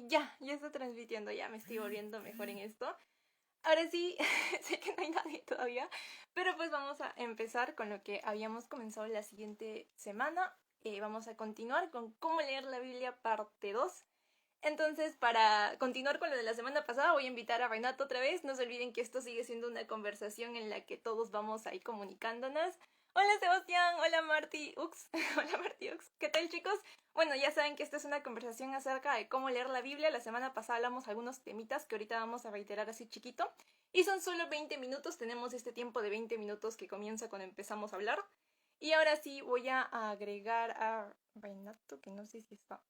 Ya está transmitiendo, ya me estoy volviendo mejor en esto. Ahora sí, sé que no hay nadie todavía, pero pues vamos a empezar con lo que habíamos comenzado la siguiente semana. Vamos a continuar con cómo leer la Biblia parte 2. Entonces, para continuar con lo de la semana pasada, voy a invitar a Renato otra vez. No se olviden que esto sigue siendo una conversación en la que todos vamos ahí comunicándonos. Hola Sebastián, hola Marty Ux, hola Marty Ux. ¿Qué tal chicos? Bueno, ya saben que esta es una conversación acerca de cómo leer la Biblia. La semana pasada hablamos algunos temitas que ahorita vamos a reiterar así chiquito. Y son solo 20 minutos, tenemos este tiempo de 20 minutos que comienza cuando empezamos a hablar. Y ahora sí voy a agregar a Renato, que no sé si está.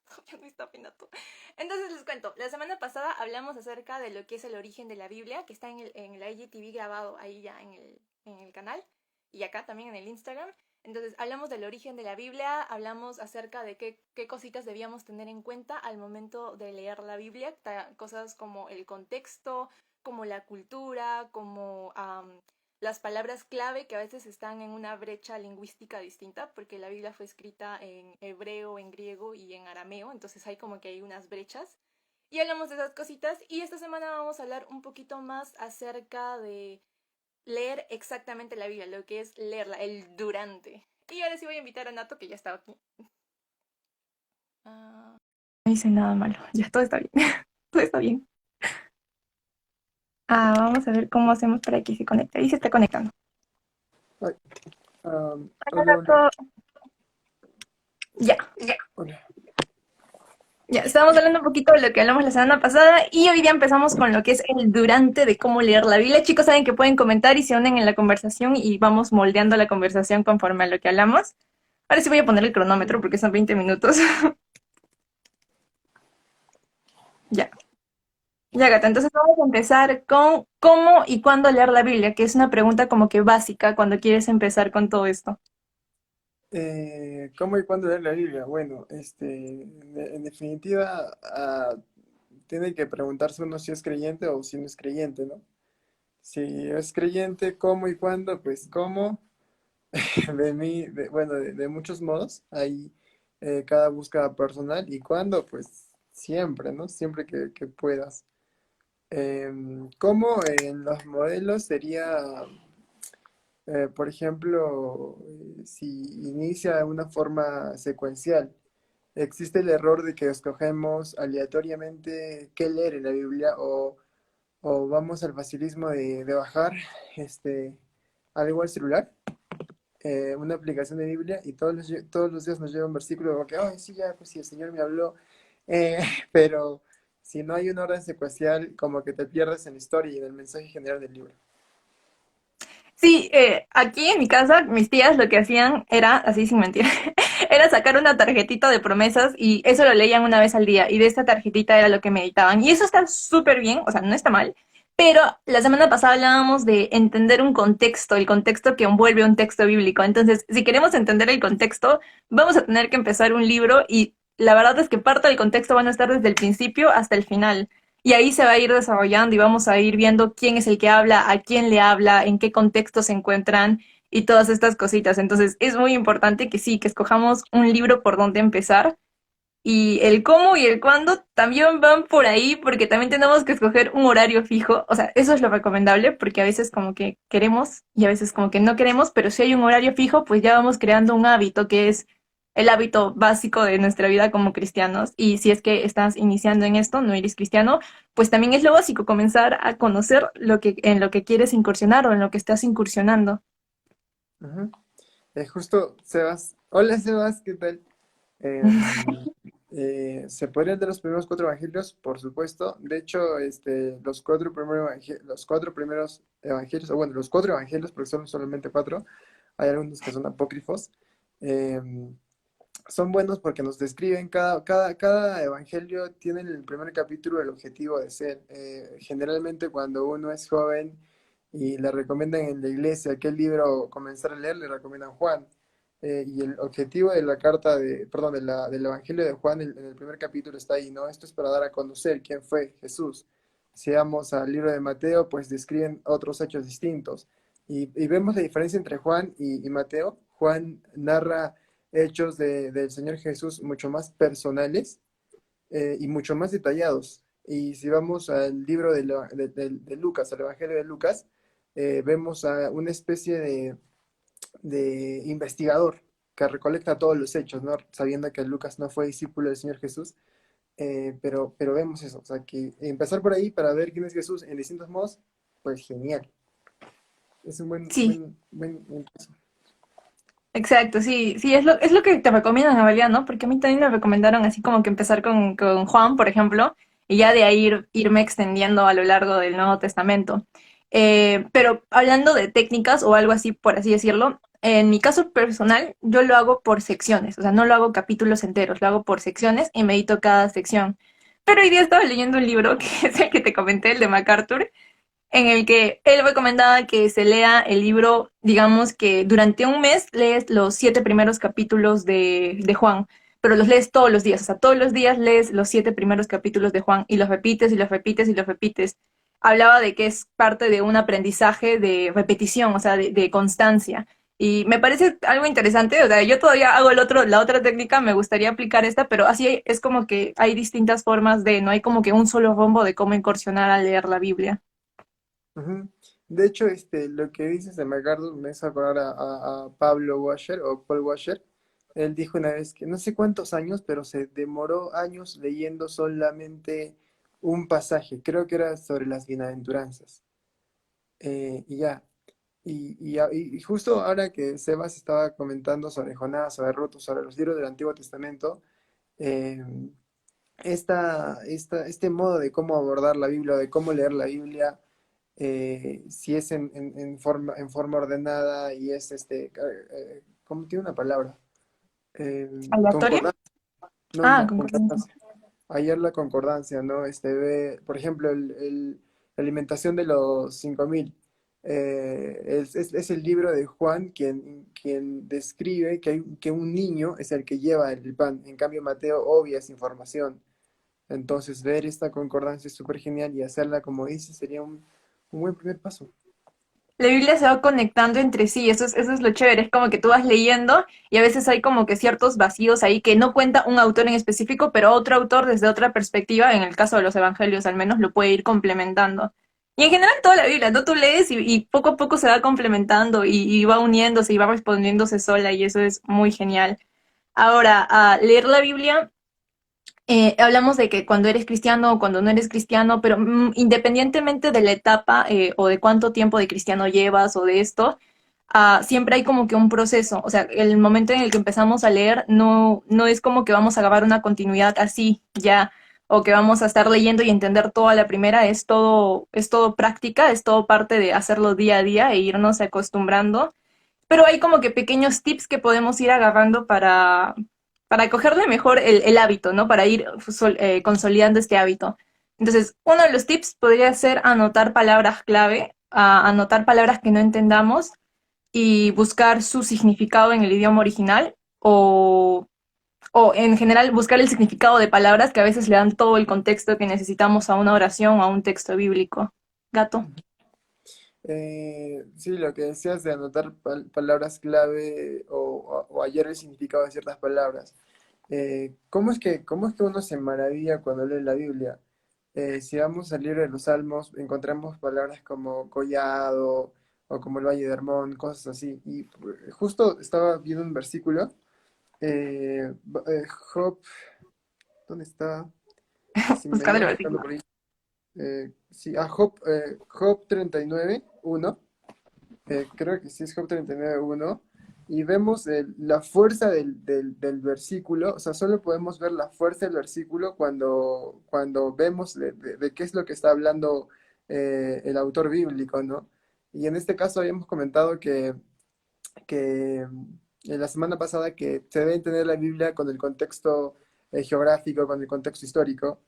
Todavía no está Renato. Entonces les cuento, la semana pasada hablamos acerca de lo que es el origen de la Biblia, que está en la IGTV grabado ahí ya en el canal y acá también en el Instagram. Entonces hablamos del origen de la Biblia, hablamos acerca de qué cositas debíamos tener en cuenta al momento de leer la Biblia, cosas como el contexto, como la cultura, como las palabras clave que a veces están en una brecha lingüística distinta, porque la Biblia fue escrita en hebreo, en griego y en arameo, entonces hay como que hay unas brechas. Y hablamos de esas cositas y esta semana vamos a hablar un poquito más acerca de leer exactamente la Biblia, lo que es leerla, el durante. Y ahora sí voy a invitar a Nato, que ya estaba aquí. No hice nada malo, ya todo está bien. Todo está bien. Vamos a ver cómo hacemos para que se conecte. Ahí se está conectando. Ay, Hola, hola, hola, Nato. Ya. hola. Ya, estábamos hablando un poquito de lo que hablamos la semana pasada y hoy día empezamos con lo que es el durante de cómo leer la Biblia. Chicos, saben que pueden comentar y se unen en la conversación y vamos moldeando la conversación conforme a lo que hablamos. Ahora sí voy a poner el cronómetro porque son 20 minutos. Ya, ya, gata. Entonces vamos a empezar con cómo y cuándo leer la Biblia, que es una pregunta como que básica cuando quieres empezar con todo esto. ¿Cómo y cuándo leer la Biblia? Bueno, en definitiva, tiene que preguntarse uno si es creyente o si no es creyente, ¿no? Si es creyente, ¿cómo y cuándo? Pues, ¿cómo? Bueno, de muchos modos. Hay cada búsqueda personal. ¿Y cuándo? Pues siempre, ¿no? Siempre que puedas. ¿Cómo en los modelos sería? Por ejemplo, si inicia de una forma secuencial, existe el error de que escogemos aleatoriamente qué leer en la Biblia o vamos al facilismo de bajar algo al celular, una aplicación de Biblia y todos los días nos llega un versículo como que, ay, sí, ya, pues sí, el Señor me habló, eh, pero si no hay un orden secuencial, como que te pierdes en la historia y en el mensaje general del libro. Sí, aquí en mi casa, mis tías lo que hacían era, así sin mentir, era sacar una tarjetita de promesas y eso lo leían una vez al día y de esta tarjetita era lo que meditaban. Y eso está súper bien, o sea, no está mal, pero la semana pasada hablábamos de entender un contexto, el contexto que envuelve un texto bíblico. Entonces, si queremos entender el contexto, vamos a tener que empezar un libro y la verdad es que parte del contexto van a estar desde el principio hasta el final. Y ahí se va a ir desarrollando y vamos a ir viendo quién es el que habla, a quién le habla, en qué contexto se encuentran y todas estas cositas. Entonces es muy importante que sí, que escojamos un libro por donde empezar. Y el cómo y el cuándo también van por ahí porque también tenemos que escoger un horario fijo. O sea, eso es lo recomendable porque a veces como que queremos y a veces como que no queremos, pero si hay un horario fijo, pues ya vamos creando un hábito que es el hábito básico de nuestra vida como cristianos. Y si es que estás iniciando en esto, no eres cristiano, pues también es lo básico, comenzar a conocer en lo que quieres incursionar o en lo que estás incursionando. Ujú. Justo, Sebas. Hola, Sebas, ¿qué tal? Em, ¿Se podrían dar los primeros cuatro evangelios? Por supuesto. De hecho, los cuatro primeros evangelios, o bueno, los cuatro evangelios, porque son solamente cuatro, hay algunos que son apócrifos, em, son buenos porque nos describen, cada evangelio tiene en el primer capítulo el objetivo de ser. Generalmente cuando uno es joven y le recomiendan en la iglesia qué libro comenzar a leer, le recomiendan Juan. Y el objetivo de la perdón, del Evangelio de Juan en el primer capítulo está ahí, ¿no? Esto es para dar a conocer quién fue Jesús. Si vamos al libro de Mateo, pues describen otros hechos distintos. Y vemos la diferencia entre Juan y Mateo. Juan narra hechos del Señor Jesús mucho más personales, y mucho más detallados. Y si vamos al libro de Lucas, al Evangelio de Lucas, vemos a una especie de investigador que recolecta todos los hechos, ¿no? Sabiendo que Lucas no fue discípulo del Señor Jesús, pero vemos eso, o sea, que empezar por ahí para ver quién es Jesús en distintos modos, pues genial. Es un Sí, buen paso. exacto, sí, sí, es lo que te recomiendan en realidad, ¿no? Porque a mí también me recomendaron así como que empezar con Juan, por ejemplo, y ya de ahí irme extendiendo a lo largo del Nuevo Testamento. Pero hablando de técnicas o algo así, por así decirlo, en mi caso personal, yo lo hago por secciones, o sea, no lo hago capítulos enteros, lo hago por secciones y medito cada sección. Pero hoy día estaba leyendo un libro que es el que te comenté, el de MacArthur, en el que él recomendaba que se lea el libro, digamos que durante un mes lees los 7 primeros capítulos de Juan, pero los lees todos los días, o sea, todos los días lees los 7 primeros capítulos de Juan y los repites y los repites y los repites. Hablaba de que es parte de un aprendizaje de repetición, o sea, de constancia. Y me parece algo interesante, o sea, yo todavía hago la otra técnica, me gustaría aplicar esta, pero así es como que hay distintas formas de, no hay como que un solo rumbo de cómo incursionar a leer la Biblia. Ujú. De hecho, lo que dices de MacArthur me hace acordar a Pablo Washer o Paul Washer. Él dijo una vez que no sé cuántos años, pero se demoró años leyendo solamente un pasaje. Creo que era sobre las bienaventuranzas. Y ya. Y justo ahora que Sebas estaba comentando sobre Jonás, sobre Ruth, sobre los libros del Antiguo Testamento, eh, este modo de cómo abordar la Biblia, de cómo leer la Biblia, si es en forma ordenada y es ¿cómo tiene una palabra? Eh, ¿Aleatorio? concordancia, no, Ah, no, concordancia. concordancia. Ayer la concordancia, ¿no? Por ejemplo, la alimentación de los 5000. Es el libro de Juan quien describe que un niño es el que lleva el pan. En cambio, Mateo obvia esa información. Entonces, ver esta concordancia es súper genial y hacerla como dice sería un buen primer paso. La Biblia se va conectando entre sí, eso es lo chévere, es como que tú vas leyendo y a veces hay como que ciertos vacíos ahí que no cuenta un autor en específico, pero otro autor desde otra perspectiva, en el caso de los evangelios al menos, lo puede ir complementando. Y en general toda la Biblia, ¿no? Tú lees y poco a poco se va complementando y va uniéndose y va respondiéndose sola y eso es muy genial. Ahora, a leer la Biblia hablamos de que cuando eres cristiano o cuando no eres cristiano, pero independientemente de la etapa o de cuánto tiempo de cristiano llevas o de esto, siempre hay como que un proceso. O sea, el momento en el que empezamos a leer no es como que vamos a agarrar una continuidad así ya, o que vamos a estar leyendo y entender todo a la primera, es todo práctica, es todo parte de hacerlo día a día e irnos acostumbrando, pero hay como que pequeños tips que podemos ir agarrando para cogerle mejor el hábito, ¿no? Para ir consolidando este hábito. Entonces, uno de los tips podría ser anotar palabras clave, anotar palabras que no entendamos y buscar su significado en el idioma original o en general buscar el significado de palabras que a veces le dan todo el contexto que necesitamos a una oración o a un texto bíblico. Gato. Sí, lo que decías de anotar palabras clave o hallar el significado de ciertas palabras. ¿Cómo es que uno se maravilla cuando lee la Biblia? Si vamos al libro de los Salmos, encontramos palabras como collado o como el Valle de Hermón, cosas así. Y justo estaba viendo un versículo, Job, ¿dónde está? Si me Buscar el ayudas buscando versículo. por ahí. Sí, Job 39:1. Creo que sí es Job 39:1, y vemos la fuerza del versículo. O sea, solo podemos ver la fuerza del versículo cuando vemos de qué es lo que está hablando el autor bíblico, ¿no? Y en este caso habíamos comentado que en la semana pasada que se debe entender la Biblia con el contexto geográfico, con el contexto histórico.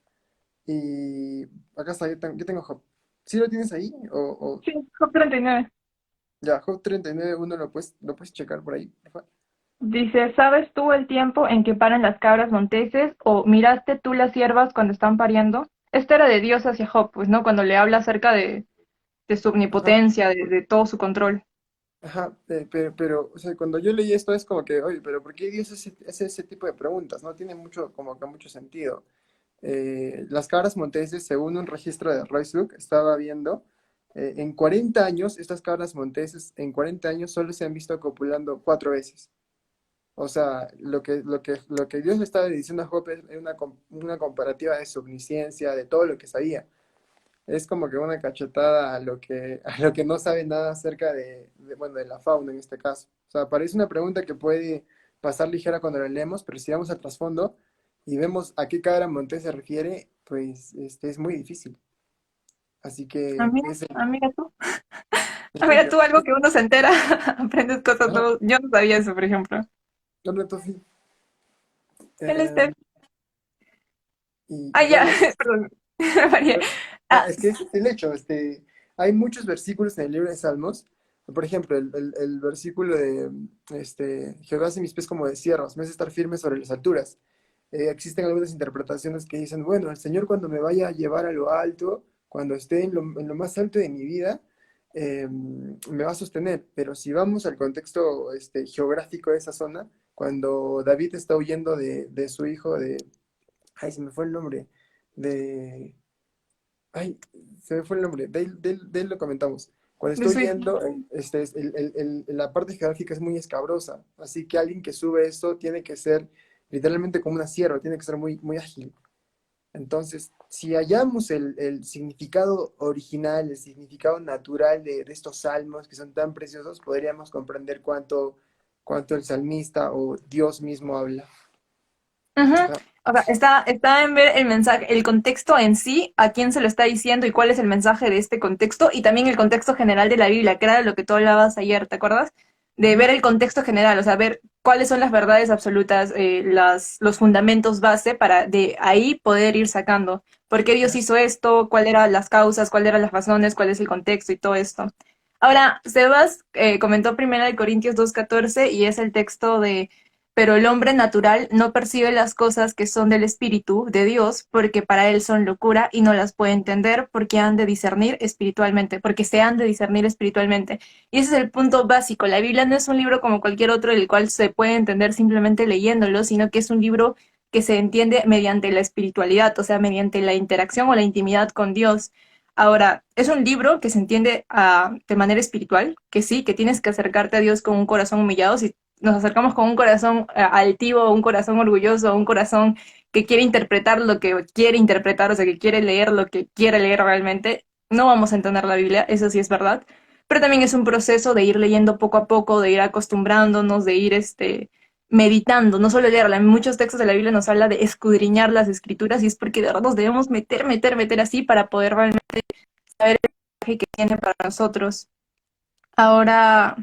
Y acá está, yo tengo Job. ¿Sí lo tienes ahí? Sí, Job 39. Ya, Job 39:1 lo puedes checar por ahí, por favor. Dice, ¿sabes tú el tiempo en que paran las cabras monteses? ¿O miraste tú las ciervas cuando están pariendo? Esta era de Dios hacia Job, pues, ¿no? Cuando le habla acerca de su Ajá, omnipotencia, de todo su control. ajá, pero, o sea, cuando yo leí esto es como que, oye, pero ¿por qué Dios hace ese tipo de preguntas? No tiene mucho, como que mucho sentido. las cabras monteses, según un registro de Royce estaba viendo, en 40 años, estas cabras monteses, en 40 años solo se han visto copulando 4 veces. O sea, lo que Dios le estaba diciendo a Job es una comparativa de su omnisciencia, de todo lo que sabía. Es como que una cachetada a lo que no sabe nada acerca bueno, de la fauna en este caso. O sea, parece una pregunta que puede pasar ligera cuando la leemos, pero si vamos al trasfondo y vemos a qué cabra montés se refiere, pues es muy difícil. Así que es Mira tú. el Ah, mira ejemplo. tú, algo que uno se entera, aprendes cosas Ajá, nuevas. Yo no sabía eso, por ejemplo. un reto sí. El Eh, y Ya, bueno, perdón, María. no, Ah, es que ese es el hecho. Hay muchos versículos en el libro de Salmos. Por ejemplo, el versículo de Jehová hace mis pies como de siervas, me hace estar firme sobre las alturas. Existen algunas interpretaciones que dicen, bueno, el Señor cuando me vaya a llevar a lo alto, cuando esté en lo más alto de mi vida, me va a sostener. Pero si vamos al contexto geográfico de esa zona, cuando David está huyendo de su hijo, ay, se me fue el nombre, de ay, se me fue el nombre, de él lo comentamos. Cuando de estoy su hijo. yendo, la parte geográfica es muy escabrosa, así que alguien que sube esto tiene que ser literalmente como una sierra, tiene que ser muy, muy ágil. Entonces, si hallamos el significado original, el significado natural de estos salmos que son tan preciosos, podríamos comprender cuánto el salmista o Dios mismo habla. Ujú. Ajá. O sea, está en ver el mensaje, el contexto en sí, a quién se lo está diciendo y cuál es el mensaje de este contexto, y también el contexto general de la Biblia, que era de lo que tú hablabas ayer, ¿te acuerdas? De Ujú. ver el contexto general, o sea, ver cuáles son las verdades absolutas, los fundamentos base para de ahí poder ir sacando. ¿Por qué Dios Ajá. hizo esto? ¿Cuáles eran las causas? ¿Cuáles eran las razones? ¿Cuál es el contexto y todo esto? Ahora, Sebas comentó primero de Corintios 2:14 y es el texto de pero el hombre natural no percibe las cosas que son del Espíritu de Dios, porque para él son locura y no las puede entender porque han de discernir espiritualmente, porque se han de discernir espiritualmente. Y ese es el punto básico. La Biblia no es un libro como cualquier otro, el cual se puede entender simplemente leyéndolo, sino que es un libro que se entiende mediante la espiritualidad, o sea, mediante la interacción o la intimidad con Dios. Ahora, es un libro que se entiende de manera espiritual, que sí, que tienes que acercarte a Dios con un corazón humillado. Si nos acercamos con un corazón altivo, un corazón orgulloso, un corazón que quiere interpretar lo que quiere interpretar, o sea, que quiere leer lo que quiere leer realmente, no vamos a entender la Biblia, eso sí es verdad. Pero también es un proceso de ir leyendo poco a poco, de ir acostumbrándonos, de ir meditando, no solo leerla. En muchos textos de la Biblia nos habla de escudriñar las escrituras y es porque de verdad nos debemos meter así para poder realmente saber el mensaje que tiene para nosotros. Ahora,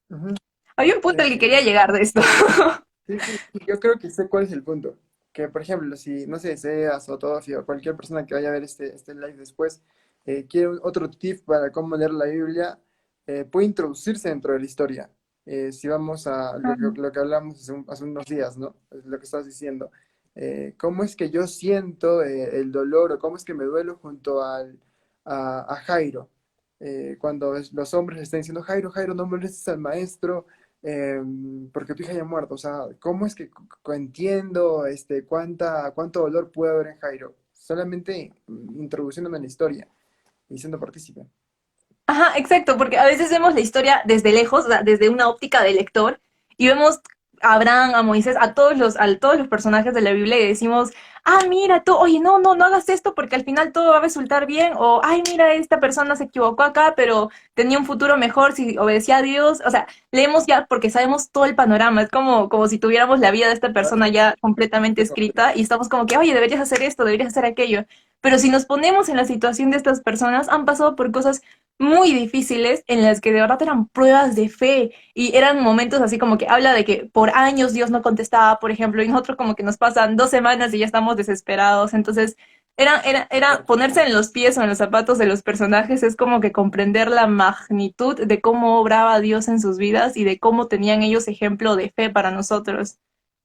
Ujú. había un punto al que Eh, quería llegar de esto. Sí, sí, sí, yo creo que sé cuál es el punto. Que, por ejemplo, si, no sé, Seas o Tofi o cualquier persona que vaya a ver este live después, quiere otro tip para cómo leer la Biblia, puede introducirse dentro de la historia. Si vamos a lo que hablamos hace unos días, ¿no? Es lo que estás diciendo. ¿Cómo es que yo siento el dolor o cómo es que me duelo junto a Jairo? Cuando los hombres le están diciendo, Jairo, Jairo, no molestes al maestro porque tu hija ya ha muerto. O sea, ¿cómo es que entiendo cuánto dolor puede haber en Jairo? Solamente introduciéndome en la historia y siendo partícipe. Ajá, exacto, porque a veces vemos la historia desde lejos, o sea, desde una óptica de lector, y vemos a Abraham, a Moisés, a todos los personajes de la Biblia y decimos, mira tú, oye, no, no, no hagas esto porque al final todo va a resultar bien, o ay, mira, esta persona se equivocó acá, pero tenía un futuro mejor si obedecía a Dios. O sea, leemos ya porque sabemos todo el panorama, es como si tuviéramos la vida de esta Ah, persona ya completamente qué complejo. escrita y estamos como que, oye, deberías hacer esto, deberías hacer aquello. Pero si nos ponemos en la situación de estas personas, han pasado por cosas muy difíciles en las que de verdad eran pruebas de fe y eran momentos así como que habla de que por años Dios no contestaba, por ejemplo, y nosotros como que nos pasan 2 semanas y ya estamos desesperados. Entonces, era ponerse en los pies o en los zapatos de los personajes, es como que comprender la magnitud de cómo obraba Dios en sus vidas y de cómo tenían ellos ejemplo de fe para nosotros.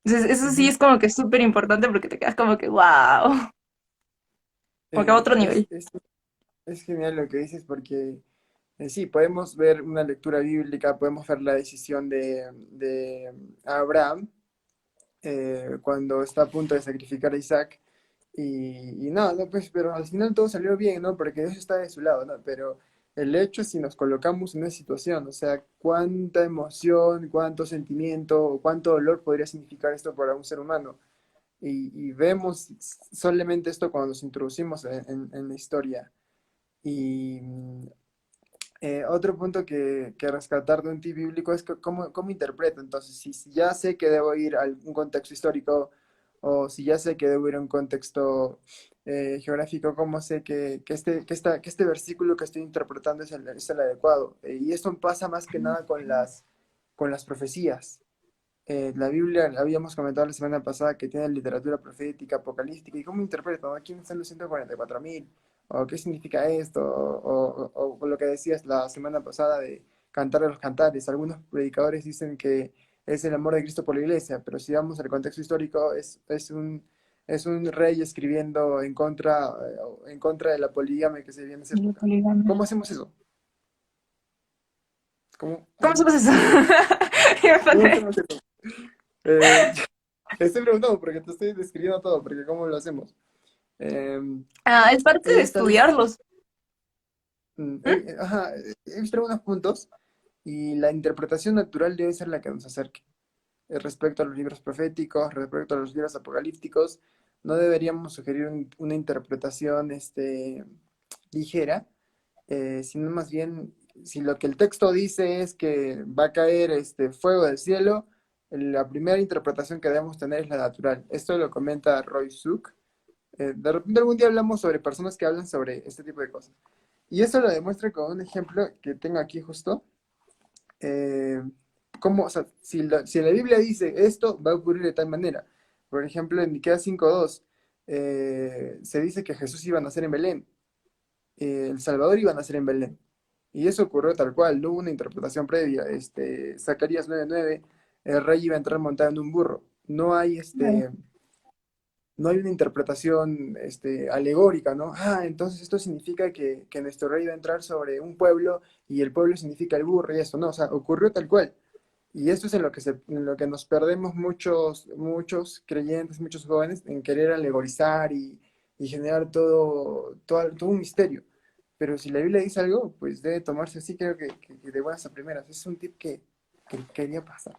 Entonces, eso sí Ujú. es como que súper importante porque te quedas como que, wow, como que a Eh, otro es, nivel. es, es genial lo que dices porque sí, podemos ver una lectura bíblica, podemos ver la decisión de Abraham cuando está a punto de sacrificar a Isaac. Y no, no, pues, pero al final todo salió bien, ¿no? Porque Dios está de su lado, ¿no? Pero el hecho es si nos colocamos en esa situación, o sea, cuánta emoción, cuánto sentimiento, o cuánto dolor podría significar esto para un ser humano. Y vemos solamente esto cuando nos introducimos en la historia. Y otro punto que rescatar de un tip bíblico es cómo interpreto. Entonces, si ya sé que debo ir a un contexto histórico o si ya sé que debo ir a un contexto geográfico, ¿cómo sé que este versículo que estoy interpretando es el adecuado? Y esto pasa más que nada con las profecías. La Biblia, habíamos comentado la semana pasada que tiene literatura profética, apocalíptica, y cómo interpretan, ¿no? ¿Quiénes son los 144.000? ¿O qué significa esto? O lo que decías la semana pasada de cantar a los cantares. Algunos predicadores dicen que es el amor de Cristo por la iglesia, pero si vamos al contexto histórico, es un rey escribiendo en contra de la poligamia que se vivía en esa La época. poligamia. ¿Cómo hacemos eso? ¿Cómo, ¿Cómo se pasa eso? cómo hacemos eso? Eh, Estoy preguntando porque te estoy describiendo todo, porque cómo lo hacemos. Eh, Ah, es parte He de visto algunos, estudiarlos. ¿Mm? ajá, he visto algunos puntos y la interpretación natural debe ser la que nos acerque. Respecto a los libros proféticos, respecto a los libros apocalípticos, no deberíamos sugerir una interpretación ligera, sino más bien, si lo que el texto dice es que va a caer fuego del cielo, la primera interpretación que debemos tener es la natural. Esto lo comenta Roy Suk. De repente algún día hablamos sobre personas que hablan sobre este tipo de cosas. Y eso lo demuestra con un ejemplo que tengo aquí justo. Eh, o sea, si la Biblia dice esto, va a ocurrir de tal manera. Por ejemplo, en Miqueas 5:2 se dice que Jesús iba a nacer en Belén, el Salvador iba a nacer en Belén. Y eso ocurrió tal cual, no hubo una interpretación previa. Zacarías 9:9, el rey iba a entrar montado en un burro. No hay una interpretación alegórica, ¿no? Ah, entonces esto significa que nuestro rey va a entrar sobre un pueblo y el pueblo significa el burro y eso, no, o sea, ocurrió tal cual. Y esto es en lo que nos perdemos muchos creyentes, muchos jóvenes, en querer alegorizar y generar todo un misterio. Pero si la Biblia dice algo, pues debe tomarse así, creo que de buenas a primeras. Es un tip que quería pasar.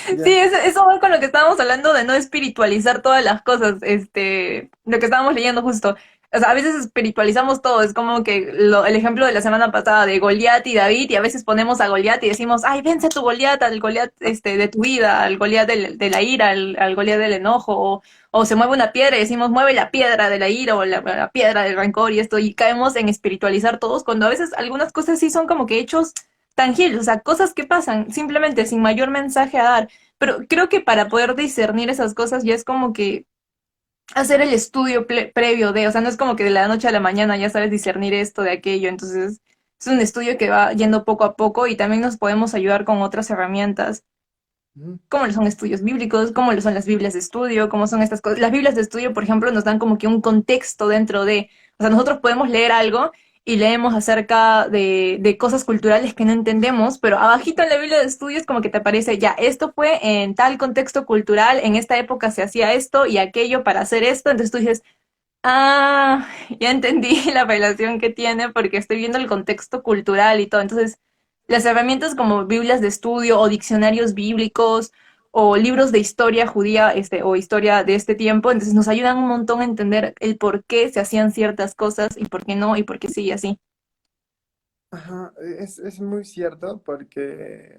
Sí, Ya. eso va con lo que estábamos hablando de no espiritualizar todas las cosas, lo que estábamos leyendo justo. O sea, a veces espiritualizamos todo, es como que el ejemplo de la semana pasada de Goliat y David, y a veces ponemos a Goliat y decimos, ay, vence a tu Goliat, al Goliat de tu vida, al Goliat de la ira, al Goliat del enojo, o se mueve una piedra y decimos, mueve la piedra de la ira o la piedra del rencor y esto, y caemos en espiritualizar todos, cuando a veces algunas cosas sí son como que hechos tangibles, o sea, cosas que pasan simplemente sin mayor mensaje a dar. Pero creo que para poder discernir esas cosas ya es como que hacer el estudio previo de, o sea, no es como que de la noche a la mañana ya sabes discernir esto de aquello, entonces es un estudio que va yendo poco a poco y también nos podemos ayudar con otras herramientas, Ujú. como lo son estudios bíblicos, como lo son las Biblias de estudio, como son estas cosas. Las Biblias de estudio, por ejemplo, nos dan como que un contexto dentro de, o sea, nosotros podemos leer algo y leemos acerca de cosas culturales que no entendemos, pero abajito en la Biblia de estudio es como que te aparece, ya, esto fue en tal contexto cultural, en esta época se hacía esto y aquello para hacer esto, entonces tú dices, ah, ya entendí la relación que tiene porque estoy viendo el contexto cultural y todo. Entonces, las herramientas como Biblias de estudio o diccionarios bíblicos o libros de historia judía, o historia de este tiempo, entonces nos ayudan un montón a entender el por qué se hacían ciertas cosas y por qué no y por qué sí y así. Ajá, es muy cierto porque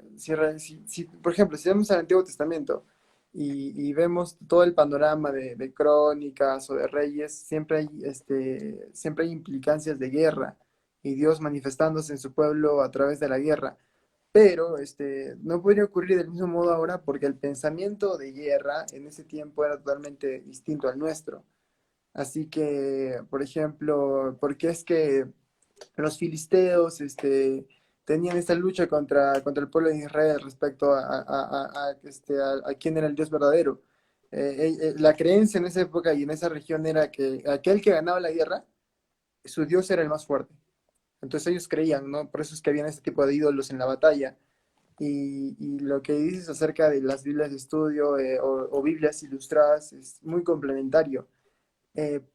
por ejemplo, si vamos al Antiguo Testamento y vemos todo el panorama de crónicas o de reyes, siempre hay implicancias de guerra y Dios manifestándose en su pueblo a través de la guerra. Pero no podría ocurrir del mismo modo ahora porque el pensamiento de guerra en ese tiempo era totalmente distinto al nuestro. Así que, por ejemplo, ¿por qué es que los filisteos tenían esta lucha contra el pueblo de Israel respecto a quién era el Dios verdadero? La creencia en esa época y en esa región era que aquel que ganaba la guerra, su Dios era el más fuerte. Entonces ellos creían, ¿no? Por eso es que habían este tipo de ídolos en la batalla. Y lo que dices acerca de las Biblias de estudio o Biblias ilustradas es muy complementario.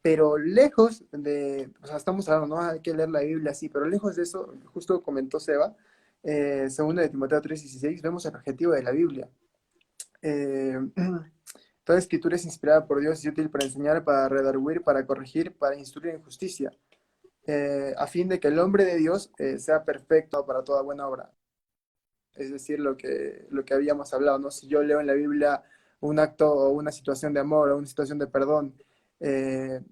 pero lejos de, o sea, estamos hablando, no hay que leer la Biblia así, pero lejos de eso, justo comentó Seba, segundo de Timoteo 3:16, vemos el objetivo de la Biblia. Eh, Toda escritura es inspirada por Dios y útil para enseñar, para redarguir, para corregir, para instruir en justicia, a fin de que el hombre de Dios sea perfecto para toda buena obra. Es decir, lo que habíamos hablado, ¿no? Si yo leo en la Biblia un acto o una situación de amor o una situación de perdón,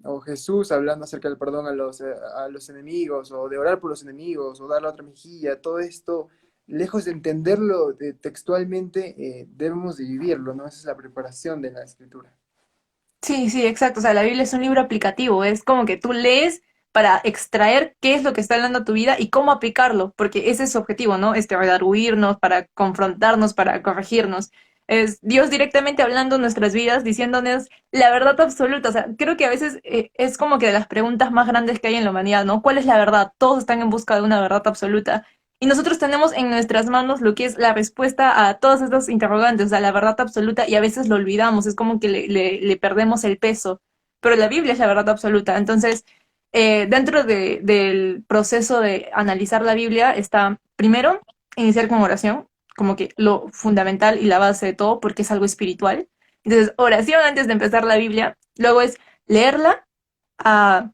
o Jesús hablando acerca del perdón a los enemigos, o de orar por los enemigos, o dar la otra mejilla, todo esto, lejos de entenderlo textualmente, debemos de vivirlo, ¿no? Esa es la preparación de la escritura. Sí, sí, exacto. O sea, la Biblia es un libro aplicativo. Es como que tú lees para extraer qué es lo que está hablando a tu vida y cómo aplicarlo, porque ese es su objetivo, ¿no? Redarguirnos, para confrontarnos, para corregirnos. Es Dios directamente hablando en nuestras vidas, diciéndonos la verdad absoluta. O sea, creo que a veces es como que de las preguntas más grandes que hay en la humanidad, ¿no? ¿Cuál es la verdad? Todos están en busca de una verdad absoluta. Y nosotros tenemos en nuestras manos lo que es la respuesta a todos estos interrogantes, o sea, la verdad absoluta, y a veces lo olvidamos, es como que le perdemos el peso. Pero la Biblia es la verdad absoluta. Entonces, dentro del proceso de analizar la Biblia está, primero, iniciar con oración, como que lo fundamental y la base de todo, porque es algo espiritual. Entonces, oración antes de empezar la Biblia. Luego es leerla, a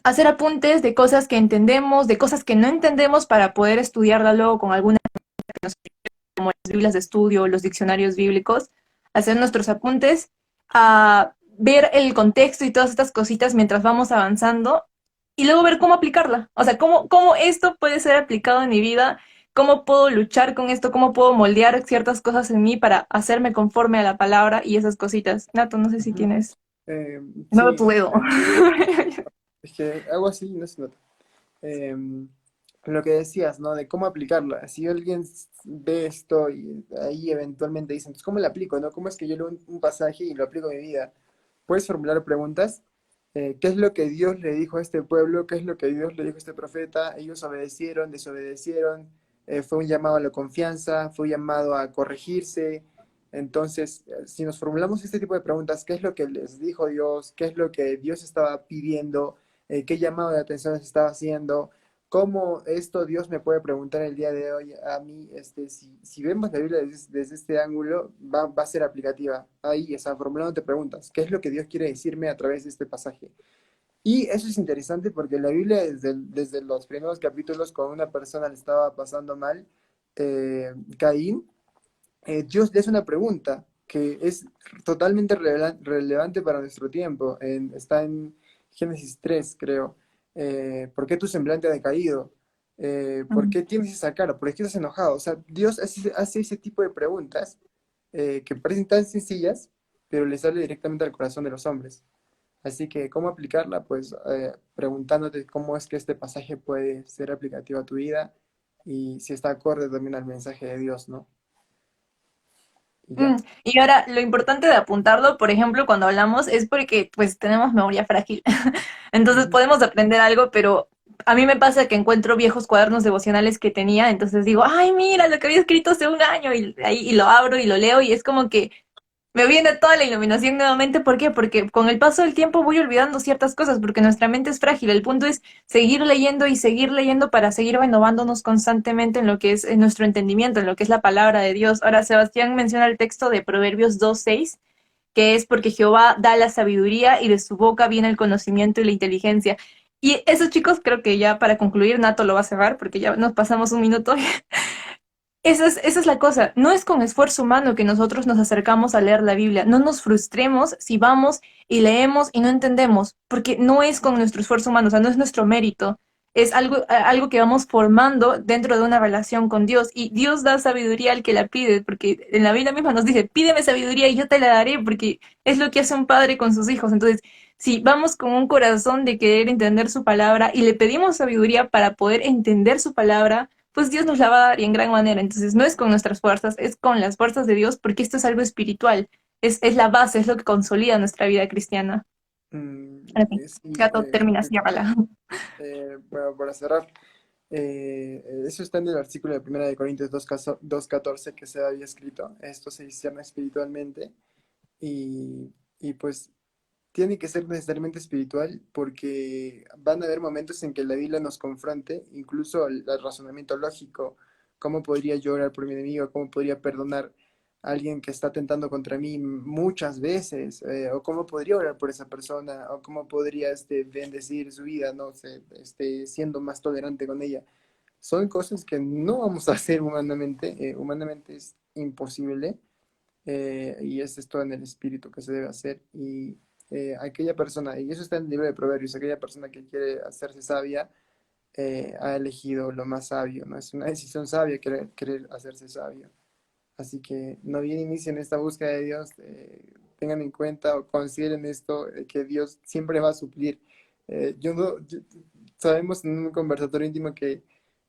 hacer apuntes de cosas que entendemos, de cosas que no entendemos para poder estudiarla luego con alguna, como las Biblias de estudio, los diccionarios bíblicos, hacer nuestros apuntes, a ver el contexto y todas estas cositas mientras vamos avanzando y luego ver cómo aplicarla. O sea, cómo esto puede ser aplicado en mi vida, cómo puedo luchar con esto, cómo puedo moldear ciertas cosas en mí para hacerme conforme a la palabra y esas cositas. Nato, no sé si Ujú. tienes. Eh, No veo sí, tu dedo. es que algo así no se nota. Lo que decías, ¿no? De cómo aplicarla. Si alguien ve esto y ahí eventualmente dicen, pues, ¿cómo la aplico, no? ¿Cómo es que yo leo un pasaje y lo aplico a mi vida? Puedes formular preguntas. ¿Qué es lo que Dios le dijo a este pueblo? ¿Qué es lo que Dios le dijo a este profeta? Ellos obedecieron, desobedecieron. Fue un llamado a la confianza, fue un llamado a corregirse. Entonces, si nos formulamos este tipo de preguntas, ¿qué es lo que les dijo Dios? ¿Qué es lo que Dios estaba pidiendo? ¿Qué llamado de atención les estaba haciendo? ¿Cómo esto Dios me puede preguntar el día de hoy a mí? Si vemos la Biblia desde este ángulo, va a ser aplicativa. Ahí, o sea, formulándote preguntas. ¿Qué es lo que Dios quiere decirme a través de este pasaje? Y eso es interesante porque la Biblia, desde los primeros capítulos, cuando una persona le estaba pasando mal, Caín, Dios le hace una pregunta que es totalmente relevante para nuestro tiempo. Está en Génesis 3, creo. ¿Por qué tu semblante ha decaído? ¿Por qué tienes esa cara? ¿Por qué estás enojado? O sea, Dios hace ese tipo de preguntas que parecen tan sencillas, pero le sale directamente al corazón de los hombres. Así que, ¿cómo aplicarla? Pues preguntándote cómo es que este pasaje puede ser aplicativo a tu vida y si está acorde también al mensaje de Dios, ¿no? Y ya. Y ahora, lo importante de apuntarlo, por ejemplo, cuando hablamos, es porque pues tenemos memoria frágil. Entonces Ujú. podemos aprender algo, pero a mí me pasa que encuentro viejos cuadernos devocionales que tenía, entonces digo, ay, mira lo que había escrito hace un año, y lo abro y lo leo, y es como que me viene toda la iluminación nuevamente. ¿Por qué? Porque con el paso del tiempo voy olvidando ciertas cosas, porque nuestra mente es frágil. El punto es seguir leyendo para seguir renovándonos constantemente en lo que es en nuestro entendimiento, en lo que es la palabra de Dios. Ahora, Sebastián menciona el texto de Proverbios 2:6, que es porque Jehová da la sabiduría y de su boca viene el conocimiento y la inteligencia. Y eso, chicos, creo que ya para concluir, Nato lo va a cerrar porque ya nos pasamos un minuto. Esa es la cosa. No es con esfuerzo humano que nosotros nos acercamos a leer la Biblia. No nos frustremos si vamos y leemos y no entendemos, porque no es con nuestro esfuerzo humano, o sea, no es nuestro mérito. Es algo que vamos formando dentro de una relación con Dios. Y Dios da sabiduría al que la pide, porque en la Biblia misma nos dice, pídeme sabiduría y yo te la daré, porque es lo que hace un padre con sus hijos. Entonces, si vamos con un corazón de querer entender su palabra y le pedimos sabiduría para poder entender su palabra, pues Dios nos la va a dar y en gran manera. Entonces no es con nuestras fuerzas, es con las fuerzas de Dios, porque esto es algo espiritual, es la base, es lo que consolida nuestra vida cristiana. Ahora sí, Sí, gato, termina, ciérrala. bueno, para cerrar, eso está en el artículo de 1 Corintios 2:14 que se había escrito. Esto se discierne espiritualmente y pues tiene que ser necesariamente espiritual porque van a haber momentos en que la Biblia nos confronte, incluso el razonamiento lógico, cómo podría yo orar por mi enemigo, cómo podría perdonar a alguien que está tentando contra mí muchas veces, o cómo podría orar por esa persona, o cómo podría bendecir su vida, no sé, siendo más tolerante con ella. Son cosas que no vamos a hacer humanamente, humanamente es imposible, y es esto en el espíritu que se debe hacer. Y aquella persona, y eso está en el libro de Proverbios, aquella persona que quiere hacerse sabia, ha elegido lo más sabio, ¿no? Es una decisión sabia querer hacerse sabio. Así que no bien inicien esta búsqueda de Dios, tengan en cuenta o consideren esto, que Dios siempre va a suplir. Yo no, sabemos en un conversatorio íntimo que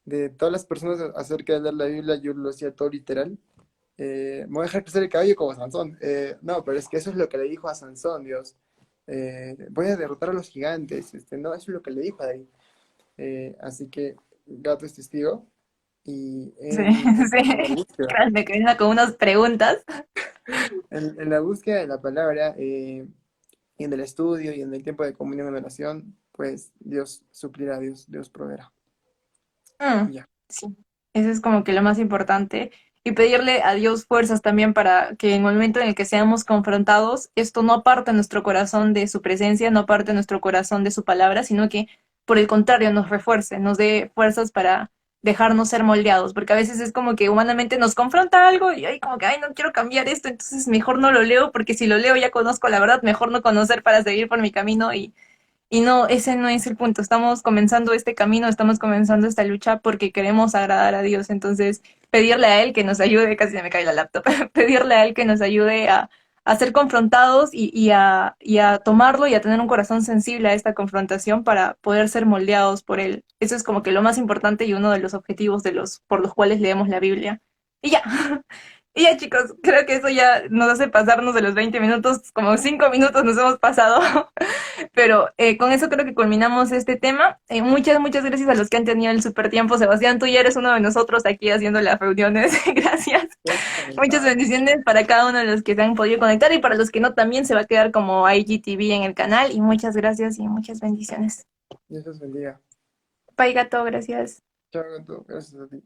de todas las personas acerca de leer la Biblia, yo lo hacía todo literal. Me voy a dejar crecer el cabello como Sansón. No, pero es que eso es lo que le dijo a Sansón, Dios. Voy a derrotar a los gigantes. No, eso es lo que le dijo a David. Así que Gato es testigo. Y Sí, en la sí. búsqueda, Grande, que venga con unas preguntas. en la búsqueda de la palabra, y en el estudio y en el tiempo de comunión en oración, pues Dios suplirá, Dios proveerá. Mm, Ya. sí, eso es como que lo más importante. Y pedirle a Dios fuerzas también para que en el momento en el que seamos confrontados, esto no aparte nuestro corazón de su presencia, no aparte nuestro corazón de su palabra, sino que por el contrario nos refuerce, nos dé fuerzas para dejarnos ser moldeados, porque a veces es como que humanamente nos confronta algo y hay como que, ay, no quiero cambiar esto, entonces mejor no lo leo, porque si lo leo ya conozco la verdad, mejor no conocer para seguir por mi camino y no, ese no es el punto. Estamos comenzando este camino, estamos comenzando esta lucha porque queremos agradar a Dios. Entonces, pedirle a Él que nos ayude, casi se me cae la laptop, pedirle a Él que nos ayude a ser confrontados y a tomarlo y a tener un corazón sensible a esta confrontación para poder ser moldeados por Él. Eso es como que lo más importante y uno de los objetivos por los cuales leemos la Biblia. Y ya, y ya chicos, creo que eso ya nos hace pasarnos de los 20 minutos, como 5 minutos nos hemos pasado. Pero con eso creo que culminamos este tema. Muchas gracias a los que han tenido el super tiempo. Sebastián, tú ya eres uno de nosotros aquí haciendo las reuniones. Gracias. Muchas bendiciones para cada uno de los que se han podido conectar y para los que no también se va a quedar como IGTV en el canal. Y muchas gracias y muchas bendiciones. Dios los bendiga. Bye gato, gracias. Chao, Gato. Gracias a ti.